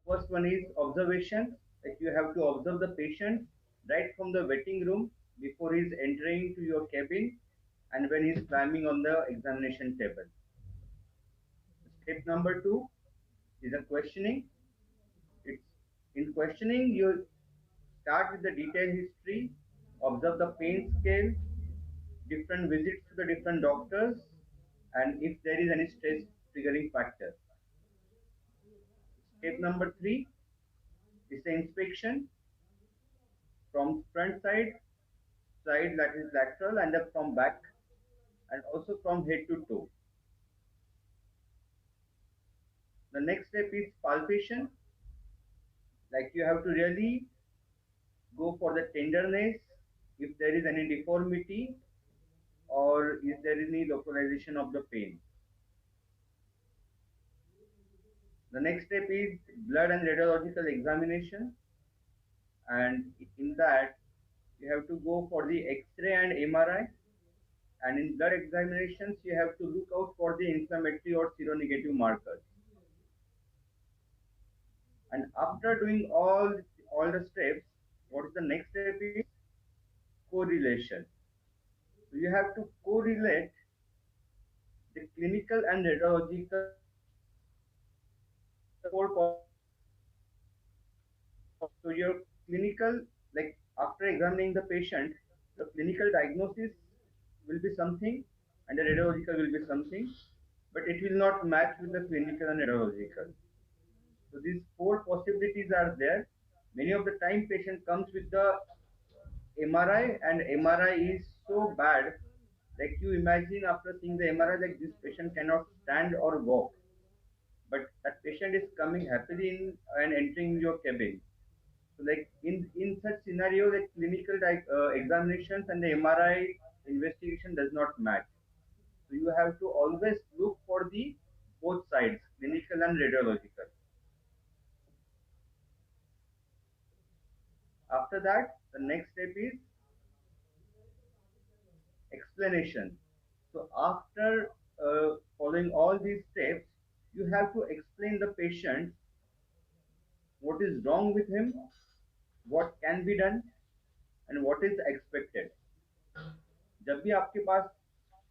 First one is observation. Like you have to observe the patient right from the waiting room before he's entering to your cabin and when he's climbing on the examination table. Step number two is a questioning. It's in questioning you start with the detailed history, observe the pain scale, different visits to the different doctors, and if there is any stress triggering factor. Step number three is the inspection from front side that is lateral, and from back, and also from head to toe. The next step is palpation. Like you have to really go for the tenderness, if there is any deformity or if there is any localization of the pain. The next step is blood and radiological examination, and in that you have to go for the X-ray and MRI. And in blood examinations, you have to look out for the inflammatory or seronegative markers. And after doing all the steps, what is the next step is correlation. So you have to correlate the clinical and radiological four. So your clinical, like after examining the patient, the clinical diagnosis will be something and the radiological will be something, but it will not match with the clinical and radiological. So these four possibilities are there. Many of the time patient comes with the MRI and MRI is so bad, like you imagine after seeing the MRI, like this patient cannot stand or walk, but that patient is coming happily in and entering your cabin. So like in such scenario, like examinations and the MRI investigation does not match. So you have to always look for the both sides, clinical and radiological. After that, the next step is explanation. So after following all these steps, you have to explain the patient what is wrong with him, what can be done, and what is expected. जब भी आपके पास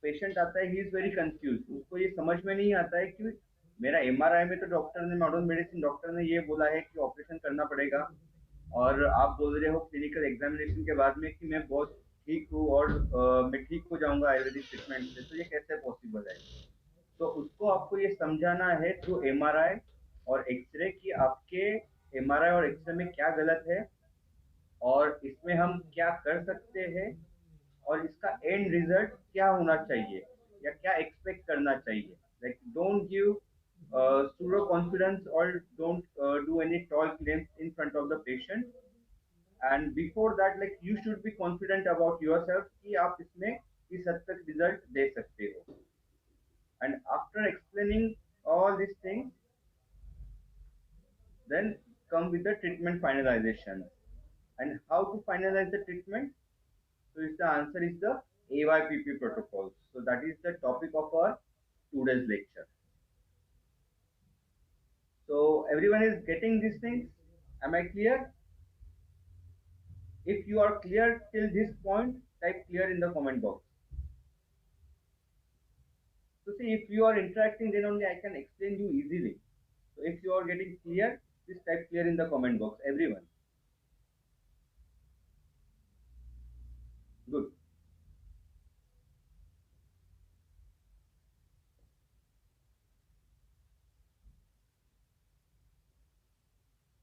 patient आता है he is very confuse, उसको ये समझ में नहीं आता है कि मेरा एमआरआई में तो डॉक्टर ने मॉडर्न मेडिसिन डॉक्टर ने ये बोला है कि ऑपरेशन करना पड़ेगा, और आप बोल रहे हो क्लिनिकल एग्जामिनेशन के बाद में कि मैं बहुत ठीक हूँ और मैं ठीक हो जाऊंगा आयुर्वेदिक ट्रीटमेंट से, तो ये कैसे पॉसिबल है। तो उसको आपको ये समझाना है थ्रू एमआरआई और एक्सरे कि आपके एमआरआई और एक्सरे में क्या गलत है और इसमें हम क्या कर सकते हैं और इसका एंड रिजल्ट क्या होना चाहिए या क्या एक्सपेक्ट करना चाहिए। Like don't give pseudo confidence or don't do any tall claims in front of the patient, and before that like you should be confident about yourself कि आप इसमें इस हद तक रिजल्ट दे सकते हो। And after explaining all these things, then come with the treatment finalization. And how to finalize the treatment? So is the answer is the AYPP protocol. So that is the topic of our today's lecture. So everyone is getting these things. Am I clear? If you are clear till this point, type clear in the comment box. So see, if you are interacting, then only I can explain you easily. So if you are getting clear, please type clear in the comment box, everyone. Good.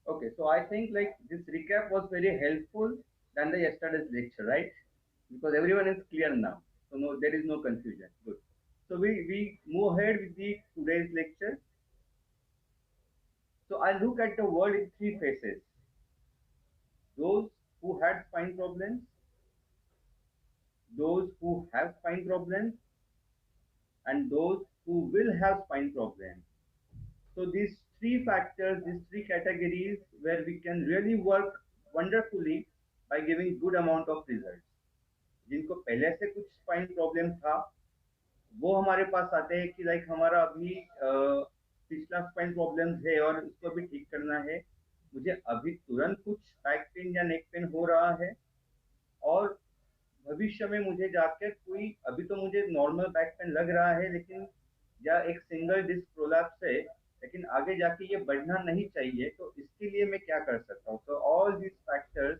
Okay, so I think like this recap was very helpful than the yesterday's lecture, right? Because everyone is clear now. So no, there is no confusion. Good. So we move ahead with the today's lecture. So I look at the world in three phases. Those who had spine problems, those who have spine problems, and those who will have spine problems. So these three factors, these three categories where we can really work wonderfully by giving good amount of results. जिनको पहले से कुछ spine problem था वो हमारे पास आते हैं कि लाइक हमारा अभी पिछला स्पाइन प्रॉब्लम्स है और उसको भी ठीक करना है, मुझे अभी तुरंत कुछ बैक पेन या नेक पेन हो रहा है, और भविष्य में मुझे जाकर कोई, अभी तो मुझे नॉर्मल बैक पेन लग रहा है लेकिन, या एक सिंगल डिस्क प्रोलैप्स है लेकिन आगे जाके ये बढ़ना नहीं चाहिए, तो इसके लिए मैं क्या कर सकता हूँ? तो all these factors,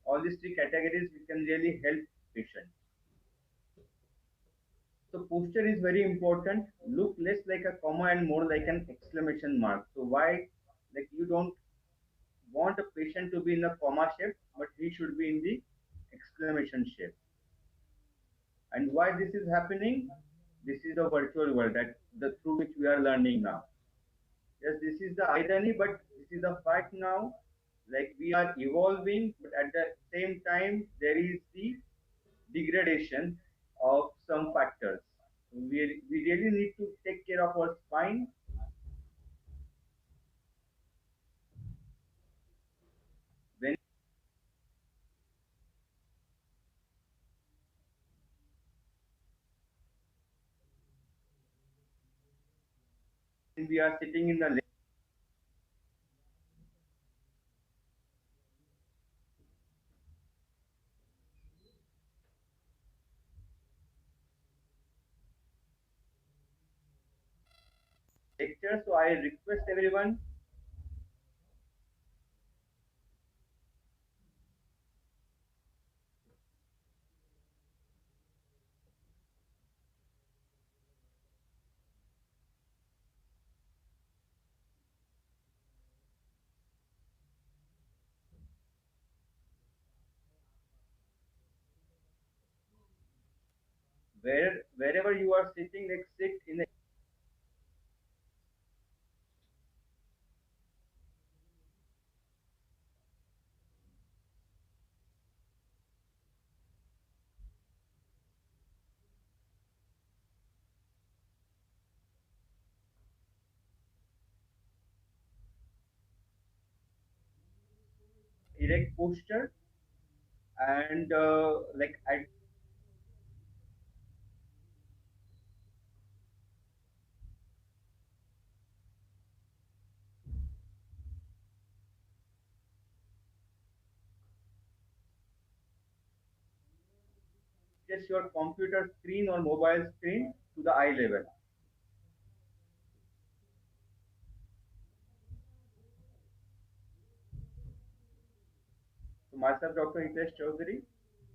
all these three categories, we can really help patient. So posture is very important. Look less like a comma and more like an exclamation mark. So why, like, you don't want a patient to be in the comma shape, but he should be in the exclamation shape. And why this is happening? This is the virtual world that the through which we are learning now. Yes, this is the irony, but this is the fact now. Like, we are evolving, but at the same time, there is the degradation of some factors. We really need to take care of our spine. When we are sitting in the lecture, so I request everyone, wherever you are sitting, like, sit in a, erect posture, and like, adjust your computer screen or mobile screen to the eye level. So myself, Dr. Hitesh Chaudhary,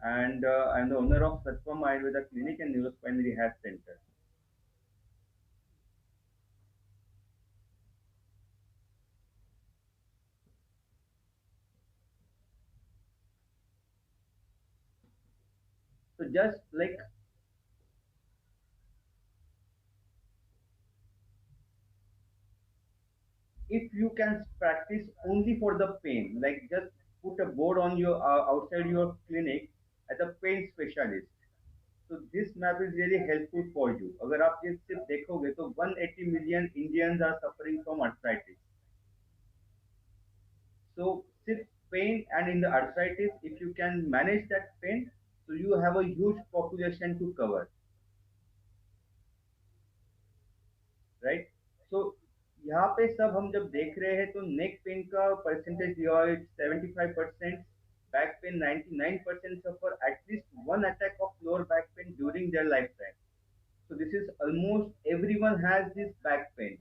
and I'm the owner of Satvam Ayurveda Clinic and Neurospine Rehab Center. So just like, if you can practice only for the pain, like, just put a board on your outside your clinic as a pain specialist. So this map is really helpful for you. अगर आप ये सिर्फ देखोगे तो 180 million Indians are suffering from arthritis. So सिर्फ pain, and in the arthritis, if you can manage that pain, so you have a huge population to cover, right? So यहाँ पे सब हम जब देख रहे हैं तो नेक पेन का परसेंटेज दिया हुआ है 75%, back pain 99% suffer at least one attack of lower back pain during their lifetime. So this is almost everyone has this back pain.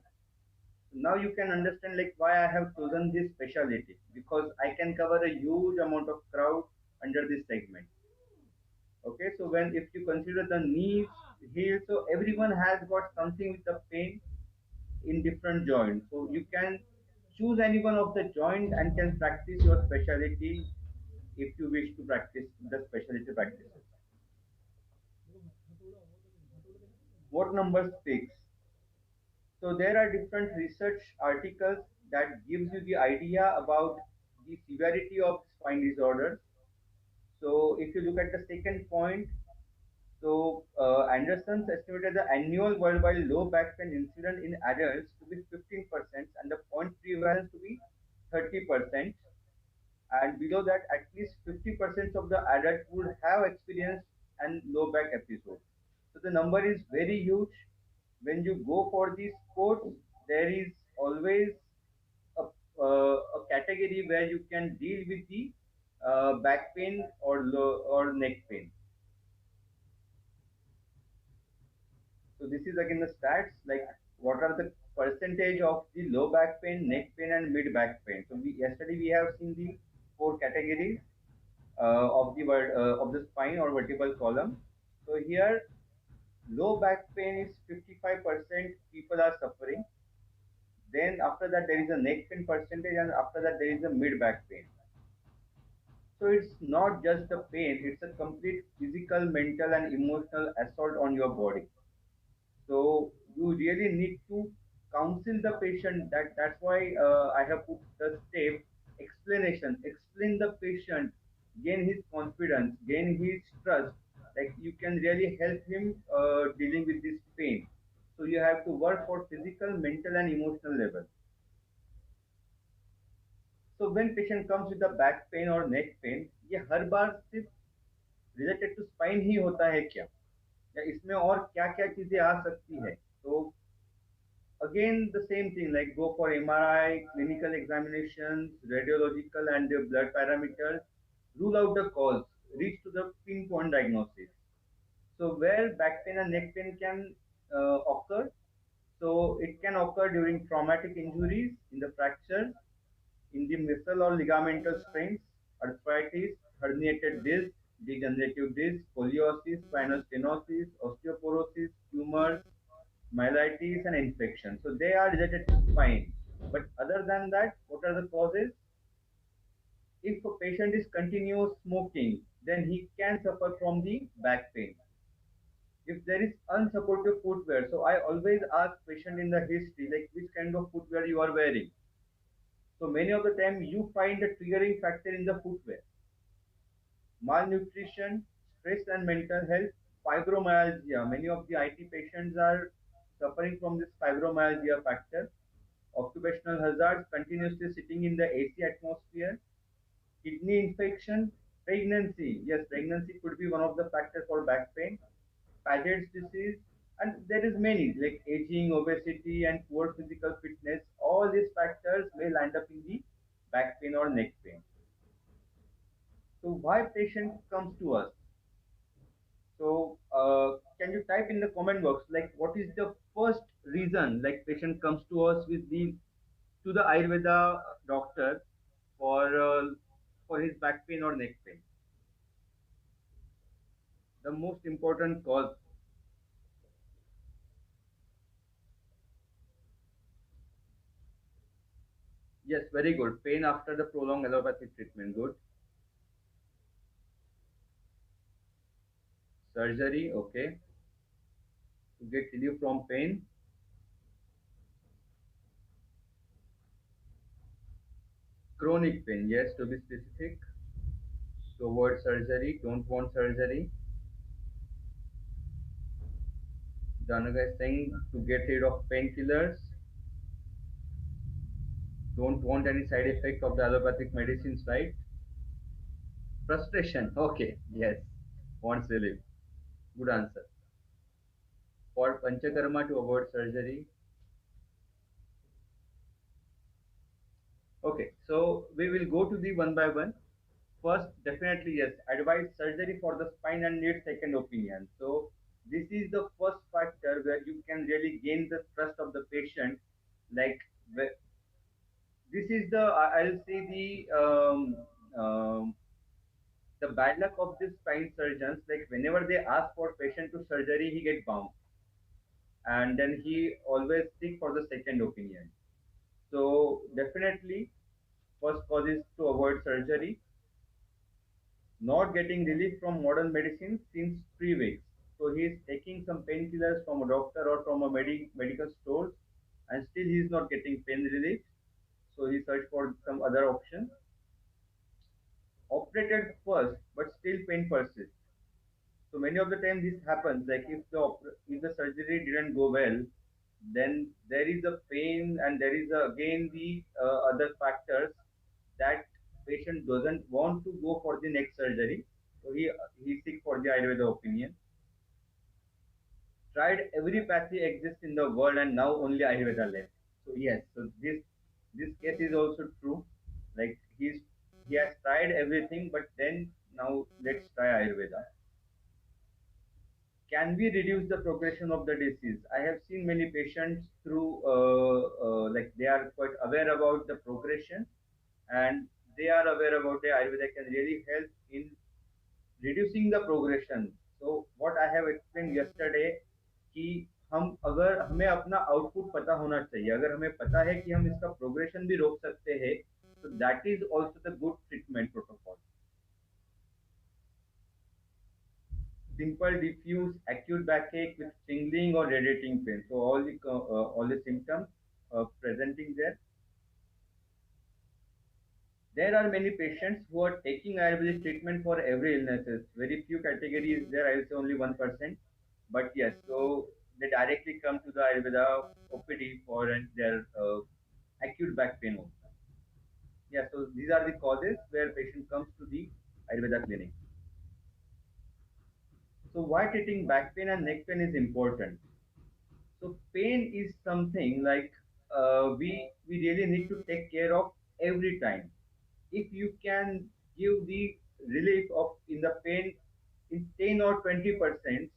So now you can understand like why I have chosen this specialty, because I can cover a huge amount of crowd under this segment. Okay, so when if you consider the knees, heels, so everyone has got something with the pain in different joints. So you can choose any one of the joint and can practice your specialty if you wish to practice the specialty practices. What number speaks? So there are different research articles that gives you the idea about the severity of spine disorders. So if you look at the second point, so Anderson's estimated the annual worldwide low back pain incident in adults to be 15% and the point prevalence to be 30%. And below that, at least 50% of the adults would have experienced an low back episode. So the number is very huge. When you go for these sports, there is always a category where you can deal with the back pain or neck pain. So this is again the stats, like what are the percentage of the low back pain, neck pain, and mid back pain. So yesterday we have seen the four categories of the spine or vertebral column. So here low back pain is 55% people are suffering. Then after that there is a neck pain percentage, and after that there is a mid back pain. So it's not just the pain; it's a complete physical, mental, and emotional assault on your body. So you really need to counsel the patient. That's why I have put the step explanation. Explain the patient, gain his confidence, gain his trust. Like you can really help him dealing with this pain. So you have to work for physical, mental, and emotional level. So when patient comes with the back pain or neck pain, ये हर बार सिर्फ related to spine ही होता है क्या, या इसमें और क्या क्या चीजें आ सकती है? तो again the same thing, like go for MRI, clinical examinations, radiological and blood parameters, rule out the cause, reach to the pinpoint diagnosis. So where back pain and neck pain can occur, so it can occur during traumatic injuries, in the fractures, in the muscle or ligamental strains, arthritis, herniated disc, degenerative disc, scoliosis, spinal stenosis, osteoporosis, tumors, myelitis, and infection. So they are related to spine. But other than that, what are the causes? If a patient is continuous smoking, then he can suffer from the back pain. If there is unsupportive footwear, so I always ask patient in the history, like which kind of footwear you are wearing. So many of the time you find a triggering factor in the footwear. Malnutrition, stress and mental health, fibromyalgia. Many of the IT patients are suffering from this fibromyalgia factor. Occupational hazards, continuously sitting in the AC atmosphere, kidney infection, pregnancy. Yes, pregnancy could be one of the factors for back pain. Paget's disease, and there is many like aging, obesity, and poor physical fitness. All these factors may land up in the back pain or neck pain. So why patient comes to us? So can you type in the comment box like what is the first reason like patient comes to us with the to the Ayurveda doctor for his back pain or neck pain? The most important cause. Yes, very good. Pain after the prolonged allopathic treatment. Good. Surgery. Okay. To get relief from pain. Chronic pain. Yes, to be specific. So avoid surgery. Don't want surgery. The another is saying to get rid of painkillers. Don't want any side effect of the allopathic medicines, right? Frustration. Okay. Yes. Wants relief. Good answer. For Panchakarma to avoid surgery. Okay. So we will go to the one by one. First, definitely yes. Advise surgery for the spine and need second opinion. So this is the first factor where you can really gain the trust of the patient. Like this is the I'll say the bad luck of these spine surgeons. Like whenever they ask for patient to surgery, he get bounced, and then he always seek for the second opinion. So definitely, first cause is to avoid surgery, not getting relief from modern medicine since 3 weeks. So he is taking some painkillers from a doctor or from a medical store, and still he is not getting pain relief. So he searched for some other option. Operated first, but still pain persists. So many of the time this happens. Like if the surgery didn't go well, then there is a pain and there is again the other factors that patient doesn't want to go for the next surgery. So he seek for the Ayurveda opinion. Tried every pathy exists in the world and now only Ayurveda left. So yes, so this case is also true. Like he has tried everything, but then now let's try Ayurveda. Can we reduce the progression of the disease? I have seen many patients through like they are quite aware about the progression, and they are aware about the Ayurveda can really help in reducing the progression. So what I have explained yesterday कि हम अगर हमें अपना output पता होना चाहिए, अगर हमें पता है कि हम इसका प्रोग्रेशन भी रोक सकते हैं, तो that is also the good treatment protocol. Simple diffuse acute backache with tingling or radiating pain. So all the symptoms presenting there. There are many patients who are taking Ayurvedic treatment for every illnesses. Very few categories there. I will say only 1%. But yes, so they directly come to the Ayurveda OPD for their acute back pain also. Yeah, so these are the causes where patient comes to the Ayurveda clinic. So why treating back pain and neck pain is important? So pain is something like we really need to take care of every time. If you can give the relief of in the pain in 10 or 20%,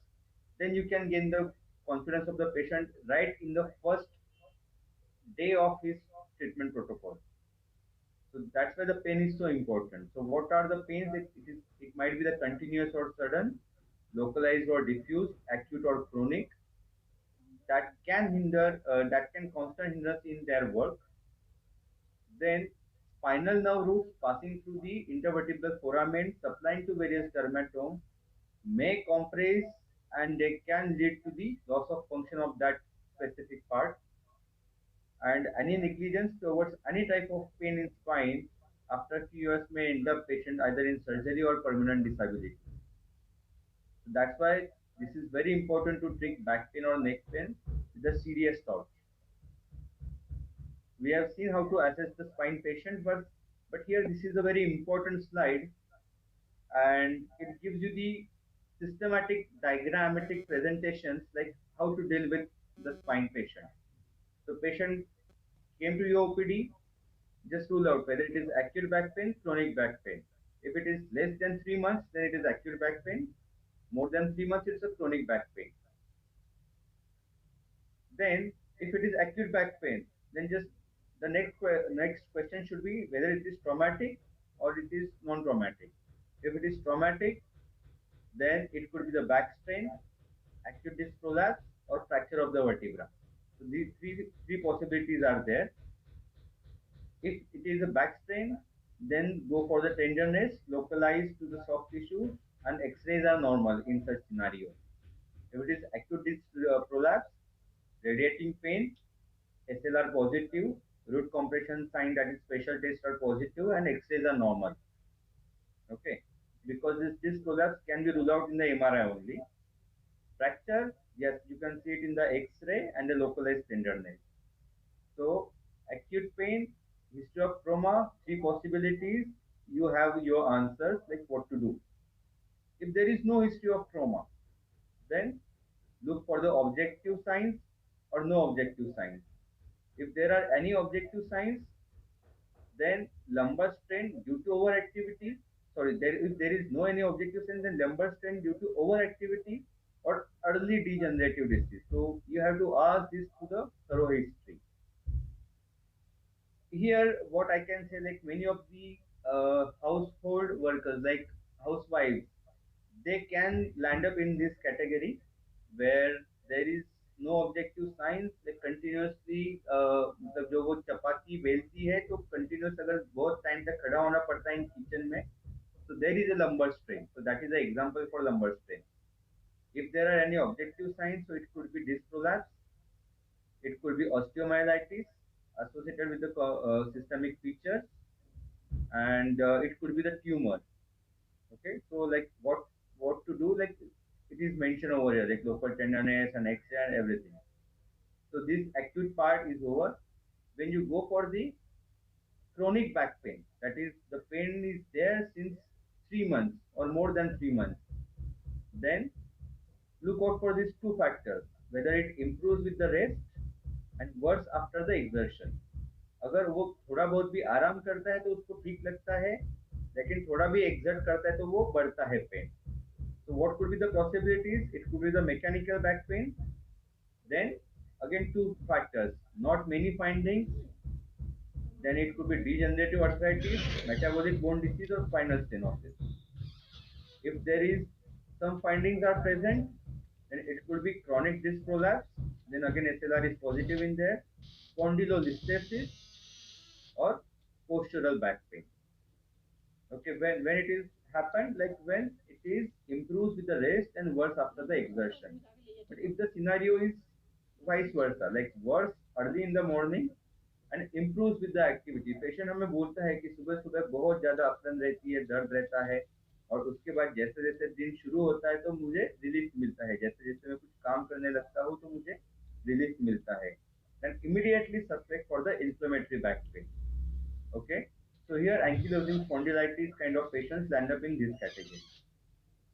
then you can gain the confidence of the patient right in the first day of his treatment protocol. So that's why the pain is so important. So what are the pains? It might be the continuous or sudden, localized or diffuse, acute or chronic, that can constant hindrance in their work. Then spinal nerve roots passing through the intervertebral foramen, supplying to various dermatomes, may compress and they can lead to the loss of function of that specific part. And any negligence towards any type of pain in spine after few years may end up patient either in surgery or permanent disability. So that's why this is very important to treat back pain or neck pain with a serious thought. We have seen how to assess the spine patient, but here this is a very important slide, and it gives you the systematic diagrammatic presentations like how to deal with the spine patient. So patient came to your OPD, just rule out whether it is acute back pain, chronic back pain. If it is less than 3 months, then it is acute back pain. More than 3 months, it's a chronic back pain. Then, if it is acute back pain, then just the next question should be whether it is traumatic or it is non-traumatic. If it is traumatic, then it could be the back strain, acute disc prolapse, or fracture of the vertebra. So these three possibilities are there. If it is a back strain, then go for the tenderness localized to the soft tissue, and X-rays are normal in such scenario. If it is acute disc prolapse, radiating pain, SLR positive, root compression sign that is special tests are positive, and X-rays are normal. Okay, because this prolapse can be ruled out in the MRI only. Fracture, yes, you can see it in the X-ray and the localized tenderness. So acute pain, history of trauma, three possibilities. You have your answers like what to do. If there is no history of trauma, then look for the objective signs or no objective signs. If there are any objective signs, then lumbar strain due to overactivity. Sorry, if there is no any objective sign, then lumbar strain due to overactivity or early degenerative disease. So you have to ask this to the thorough history. Here, what I can say, like many of the household workers, like housewives, they can land up in this category where there is no objective signs, like continuously मतलब जो वो चपाती बेलती है तो continuous अगर बहुत time तक खड़ा होना पड़ता है किचन में, so there is a lumbar strain. So that is the example for lumbar strain. If there are any objective signs, so it could be disc prolapse, it could be osteomyelitis associated with the systemic features, and it could be the tumor. Okay, so like what to do? Like it is mentioned over here, like local tenderness and X-ray and everything. So this acute part is over. When you go for the chronic back pain, that is the pain is there since 3 months or more than 3 months, then look out for these two factors: whether it improves with the rest and worse after the exertion. अगर वो थोड़ा बहुत भी आराम करता है तो उसको ठीक लगता है, लेकिन थोड़ा भी एक्सर्ट करता है तो वो बढ़ता है pen. So what could be the possibilities? It could be the mechanical back pain. Then again two factors, not many findings. Then it could be degenerative arthritis, metabolic bone disease, or spinal stenosis. If there is some findings are present, then it could be chronic disc prolapse. Then again SLR is positive in there, spondylolisthesis, or postural back pain. Okay, when it is happened, like when it is improves with the rest and worse after the exertion. But if the scenario is vice versa, like worse early in the morning and improves with the activity, patient हमें बोलता है कि सुबह सुबह बहुत ज्यादा अकड़न रहती है, दर्द रहता है, और उसके बाद जैसे जैसे दिन शुरू होता है तो मुझे रिलीफ मिलता है, जैसे जैसे मैं कुछ काम करने लगता हूँ तो मुझे रिलीफ मिलता है, then immediately suspect for the inflammatory back pain. Okay, so here ankylosing spondylitis kind of patients land up in this category.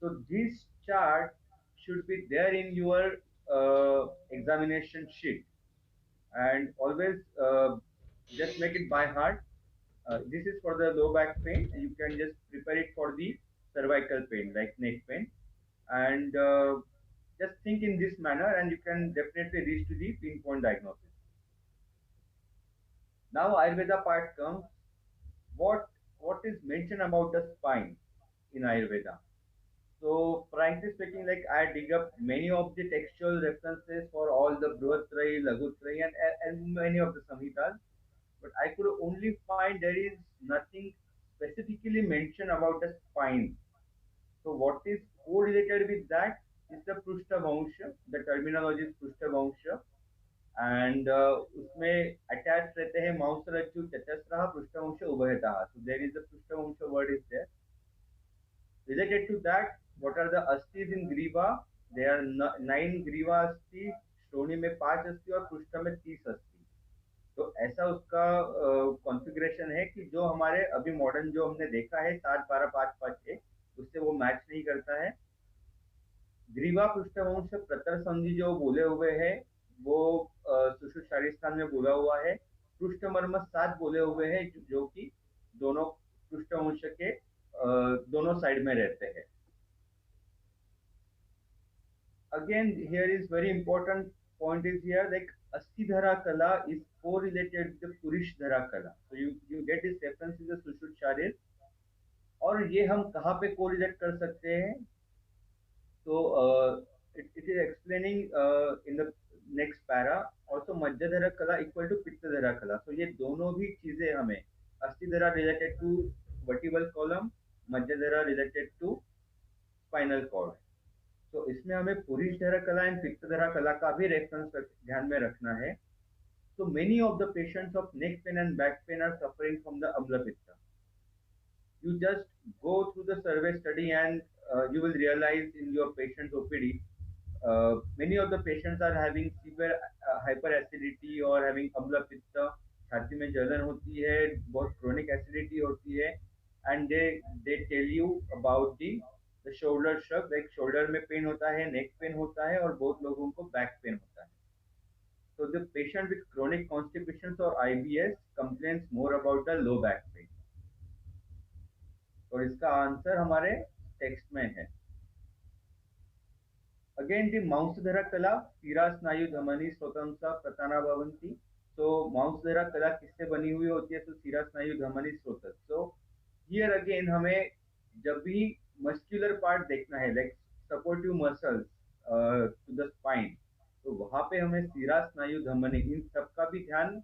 So this chart should be there in your examination sheet, and always just make it by heart. This is for the low back pain. You can just prepare it for the cervical pain, like neck pain, and just think in this manner, and you can definitely reach to the pinpoint diagnosis. Now Ayurveda part comes. What what is mentioned about the spine in Ayurveda? So frankly speaking, like I dig up many of the textual references for all the Brihatrayi, Laghutrayi, and many of the Samhitas, but I could only find there is nothing specifically mentioned about the spine. So what is correlated with that is the Prushta The terminology is Prushta, and उसमें attached रहते हैं मांसरज्जु चतस्रः पृष्ठवंश उभयतः. So there is the पृष्ठवंश word is there. Related to that, what are the astis in Griva? There are 9 ग्रीवा अस्थि, श्रोणी में 5 अस्थि और पृष्ठ में 30 अस्थि. तो ऐसा उसका कॉन्फ़िगरेशन है कि जो हमारे अभी मॉडर्न जो हमने देखा है 7-12-5-5-1, उससे वो मैच नहीं करता है. ग्रीवा पृष्ठवंश प्रतर संधि जो बोले हुए हैं वो सुश्रुत शारीस्थान में बोला हुआ है. पृष्ठमर्म 7 बोले हुए हैं जो कि दोनों पृष्ठवंश के दोनों साइड में रहते हैं. Again here is very important point is here, like Asthidhara Kala is correlated with the Purishdhara Kala. So you get this reference in the Sushruत Sharir. और ये हम कहाँ पे कोरिलेट कर सकते हैं? So it is explaining in the next para. Also Madhyadhara Kala equal to Pittadhara Kala. So ये दोनों भी चीजें हमें Asthidhara related to vertebral column, Madhyadhara related to spinal cord. तो इसमें हमें पुरीषधरा कला एंड पित्तधरा कला का भी रेफरेंस ध्यान में रखना है. So many of the patients of neck pain and back pain are suffering from the Amla Pitta. You just go through the survey study and you will realize in your patient OPD, many of the patients are having severe hyperacidity or having Amla Pitta. छाती में जलन होती है, बहुत chronic acidity होती है, and they tell you about the shoulder shrug, like shoulder में pen होता है, neck पेन होता है, और बहुत लोगों को back पेन होता है. So the patient with chronic constipations or IBS complains more about the low back pain. और इसका आंसर हमारे टेक्स्ट में है. Again the Mausdhara Kala, तीरा स्नायु धमनी स्वतंत्र प्रताना भवंती. So Mausdhara Kala किससे बनी हुई होती है? तो तीरा स्नायु धमनी स्रोतक. So here again हमें जब भी मस्कुलर पार्ट देखना है, like supportive muscles to the spine, तो वहां पे हमें तीरा स्नायु धमनी इन सब का भी ध्यान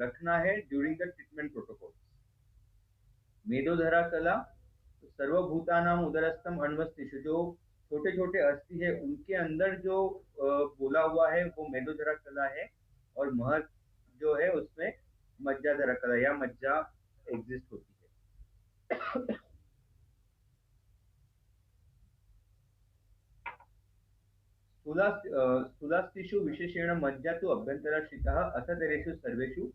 रखना है ड्यूरिंग द ट्रीटमेंट प्रोटोकॉल. मेदोधरा कला, तो सर्वभूतानाम उदरस्थम अण्वस्तिषु, जो छोटे छोटे अस्थि है उनके अंदर जो बोला हुआ है वो मेदोधरा कला है, और महर जो है उसमें मज्जाधरा कला या मज्जा एग्जिस्ट होती है. स्थूलास्तिषु विशेषेण मज्जा तो अभ्यंतराश्रितः अथतरेषु सर्वेषु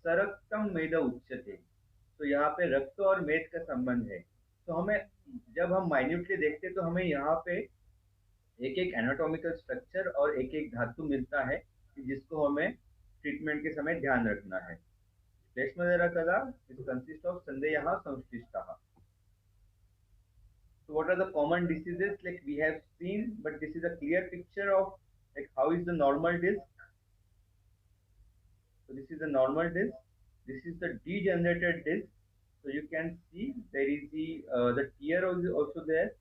सरक्तम मेद उच्यते. तो यहाँ पे रक्त और मेद का संबंध है. तो हमें जब हम माइन्यूटली देखते हैं तो हमें यहाँ पे एक एक एनाटॉमिकल स्ट्रक्चर और एक एक धातु मिलता है जिसको हमें ट्रीटमेंट के समय ध्यान रखना है. श्लेष्मदरा कला is consist of संदेयः संश्लिष्टः. So what are the common diseases like we have seen, but this is a clear picture of like how is the normal disc. So this is the normal disc. This is the degenerated disc. So you can see there is the tear also there.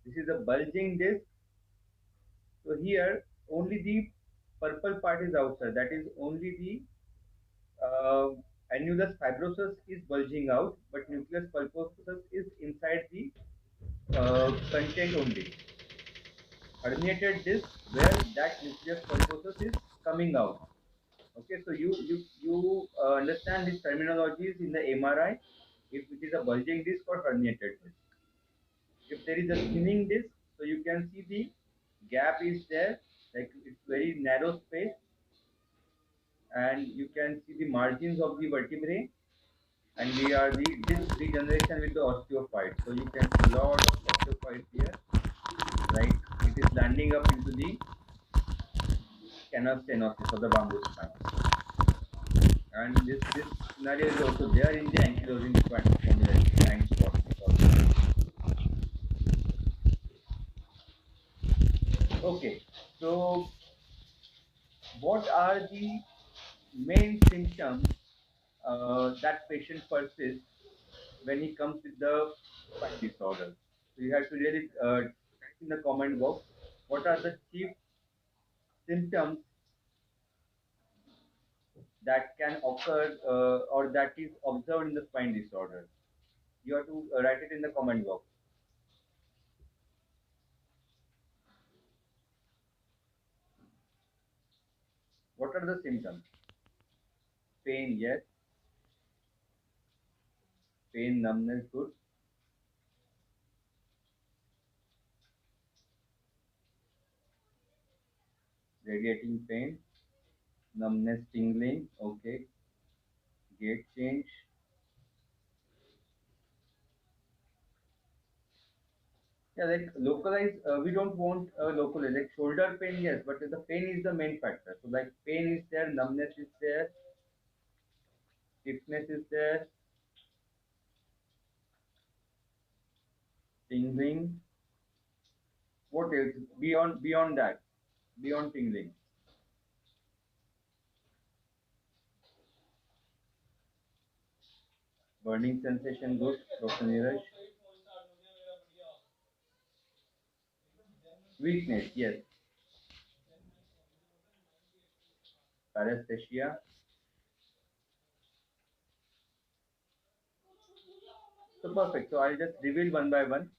This is a bulging disc. So here only the purple part is outside. That is only the uh, annulus fibrosus is bulging out, but nucleus pulposus is inside the content only. Herniated disc where that nucleus pulposus is coming out. Okay, so you understand these terminologies in the MRI if it is a bulging disc or herniated disc. If there is a thinning disc, so you can see the gap is there, like it's very narrow space, and you can see the margins of the vertebrae, and we are the disc degeneration with the osteophyte. So you can see a lot of osteophytes here, like it is landing up into the canal stenosis of the bamboo spine. And this scenario is also there in the ankylosing spondylitis blind spot. Okay, so what are the main symptoms that patient persists when he comes with the spine disorder? So you have to really type in the comment box what are the chief symptoms that can occur or that is observed in the spine disorder. You have to write it in the comment box. What are the symptoms? Pain, yes. Pain, numbness, good. Radiating pain, numbness, tingling, okay. Gait change. Yeah, like localized, we don't want localized, like shoulder pain, yes, but the pain is the main factor. So like pain is there, numbness is there, stiffness is there, tingling. What else? Beyond that, beyond tingling. Burning sensation, good. Dr. Neeraj. Weakness, yes. Paresthesia. So perfect. So I'll just reveal one by one.